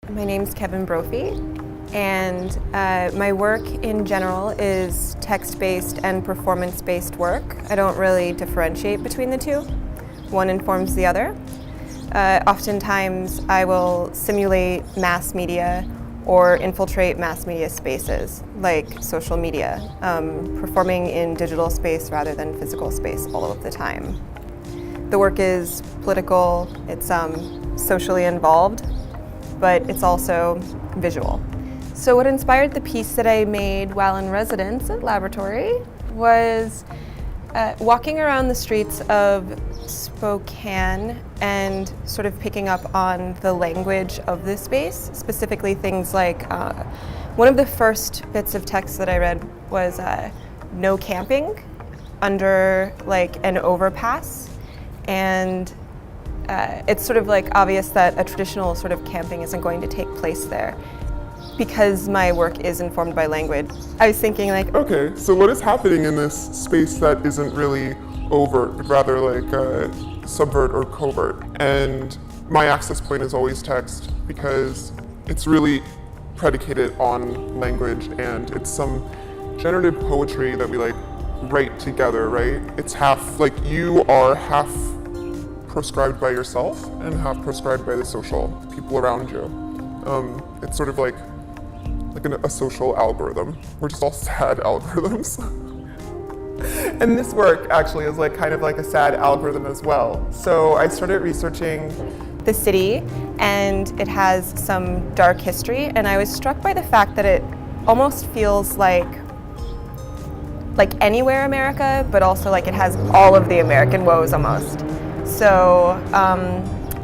My name's Kevin Brophy, and my work in general is text-based and performance-based work. I don't really differentiate between the two. One informs the other. Oftentimes I will simulate mass media or infiltrate mass media spaces like social media, performing in digital space rather than physical space all of the time. The work is political, it's socially involved, but it's also visual. So what inspired the piece that I made while in residence at Laboratory was walking around the streets of Spokane and sort of picking up on the language of this space, specifically things like, one of the first bits of text that I read was no camping under like an overpass. And it's sort of like obvious that a traditional sort of camping isn't going to take place there. Because my work is informed by language, I was thinking like, okay, so what is happening in this space that isn't really overt, but rather like subvert or covert? And my access point is always text because it's really predicated on language, and it's some generative poetry that we like write together, right? It's half, like you are half prescribed by yourself and half prescribed by the social people around you. It's sort of like a social algorithm. We're just all sad algorithms. And this work actually is like kind of like a sad algorithm as well. So I started researching the city, and it has some dark history, and I was struck by the fact that it almost feels like anywhere America, but also like it has all of the American woes almost. So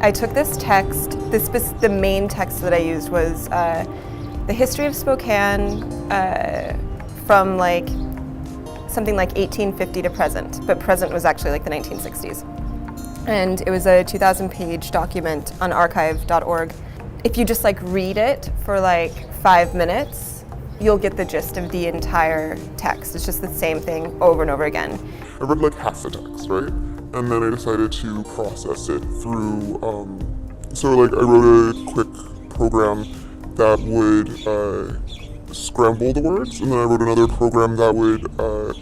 I took this text, the main text that I used was the history of Spokane from like something like 1850 to present, but present was actually like the 1960s. And it was a 2,000-page document on archive.org. If you just like read it for like 5 minutes, you'll get the gist of the entire text. It's just the same thing over and over again. I read like half the text, right? And then I decided to process it through, so like I wrote a quick program that would scramble the words, and then I wrote another program that would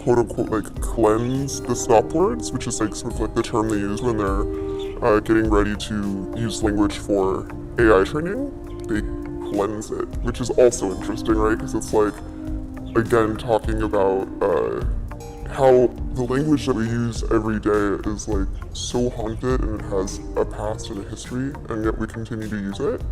quote unquote like cleanse the stop words, which is like sort of like the term they use when they're getting ready to use language for AI training. They cleanse it, which is also interesting, right? Because it's like, again, talking about how the language that we use every day is like so haunted, and it has a past and a history, and yet we continue to use it.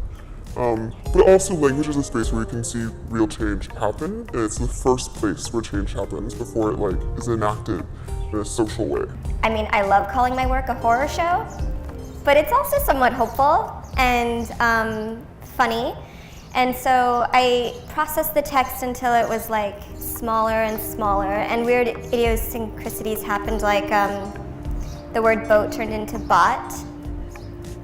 But also language is a space where we can see real change happen, and it's the first place where change happens before it like is enacted in a social way. I mean, I love calling my work a horror show, but it's also somewhat hopeful and funny. And so I processed the text until it was like smaller and smaller, and weird idiosyncrasies happened, like the word boat turned into bot.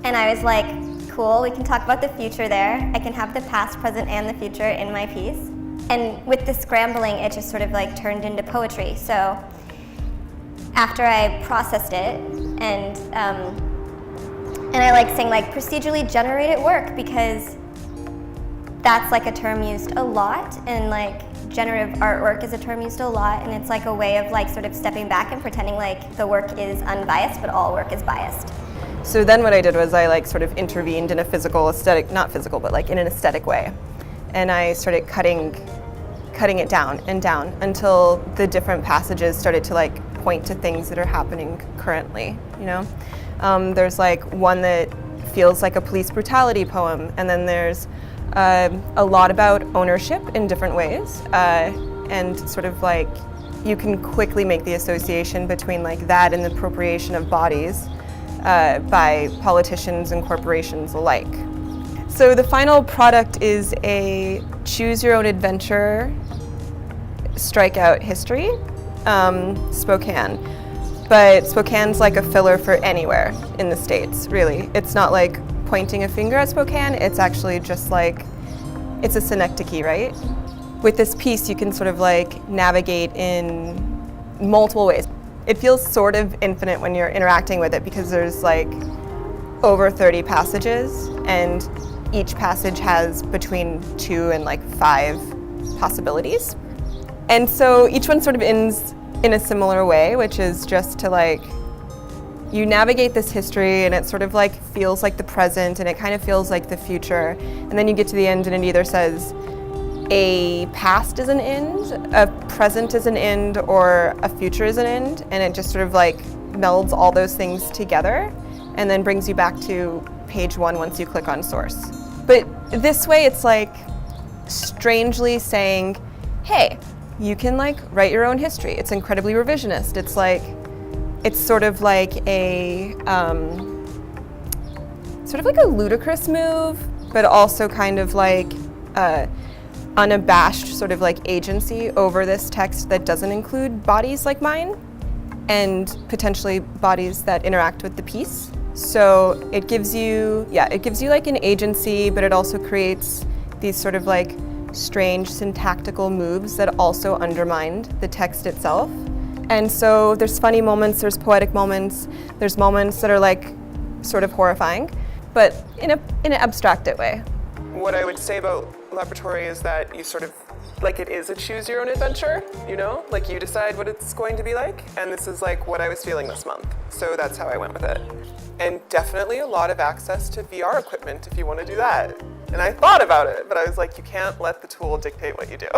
And I was like, cool, we can talk about the future there. I can have the past, present, and the future in my piece. And with the scrambling, it just sort of like turned into poetry. So after I processed it, and I like saying like procedurally generated work, because that's like a term used a lot, and like generative artwork is a term used a lot, and it's like a way of like sort of stepping back and pretending like the work is unbiased, but all work is biased. So then what I did was I like sort of intervened in a physical aesthetic, not physical, but like in an aesthetic way. And I started cutting it down and down until the different passages started to like point to things that are happening currently, you know? There's like one that feels like a police brutality poem, and then there's a lot about ownership in different ways, and sort of like you can quickly make the association between like that and the appropriation of bodies by politicians and corporations alike. So the final product is a choose your own adventure strikeout history, Spokane. But Spokane's like a filler for anywhere in the States, really. It's not like pointing a finger at Spokane, it's actually just like, it's a synecdoche, right? With this piece, you can sort of like navigate in multiple ways. It feels sort of infinite when you're interacting with it because there's like over 30 passages, and each passage has between 2 and like 5 possibilities. And so each one sort of ends in a similar way, which is just to like, you navigate this history and it sort of like feels like the present and it kind of feels like the future. And then you get to the end and it either says a past is an end, a present is an end, or a future is an end. And it just sort of like melds all those things together and then brings you back to page 1 once you click on source. But this way it's like strangely saying, hey, you can like write your own history. It's incredibly revisionist. It's like, it's sort of like a ludicrous move, but also kind of like unabashed sort of like agency over this text that doesn't include bodies like mine and potentially bodies that interact with the piece. So it gives you like an agency, but it also creates these sort of like strange syntactical moves that also undermine the text itself. And so there's funny moments, there's poetic moments, there's moments that are like sort of horrifying, but in an abstracted way. What I would say about Laboratory is that you sort of, like, it is a choose your own adventure, you know? Like, you decide what it's going to be like, and this is like what I was feeling this month. So that's how I went with it. And definitely a lot of access to VR equipment if you want to do that. And I thought about it, but I was like, you can't let the tool dictate what you do.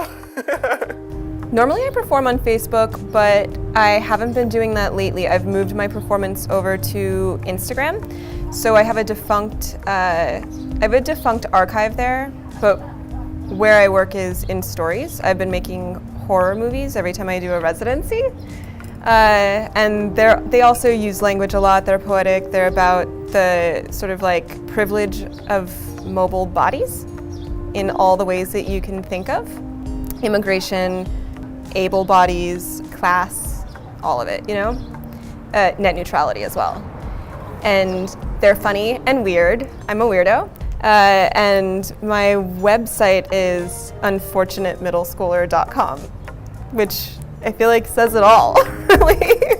Normally I perform on Facebook, but I haven't been doing that lately. I've moved my performance over to Instagram. So I have a defunct archive there, but where I work is in stories. I've been making horror movies every time I do a residency. And they also use language a lot. They're poetic. They're about the sort of like privilege of mobile bodies in all the ways that you can think of. Immigration, able bodies, class, all of it, you know? Net neutrality as well. And they're funny and weird. I'm a weirdo. And my website is unfortunatemiddleschooler.com, which I feel like says it all, really.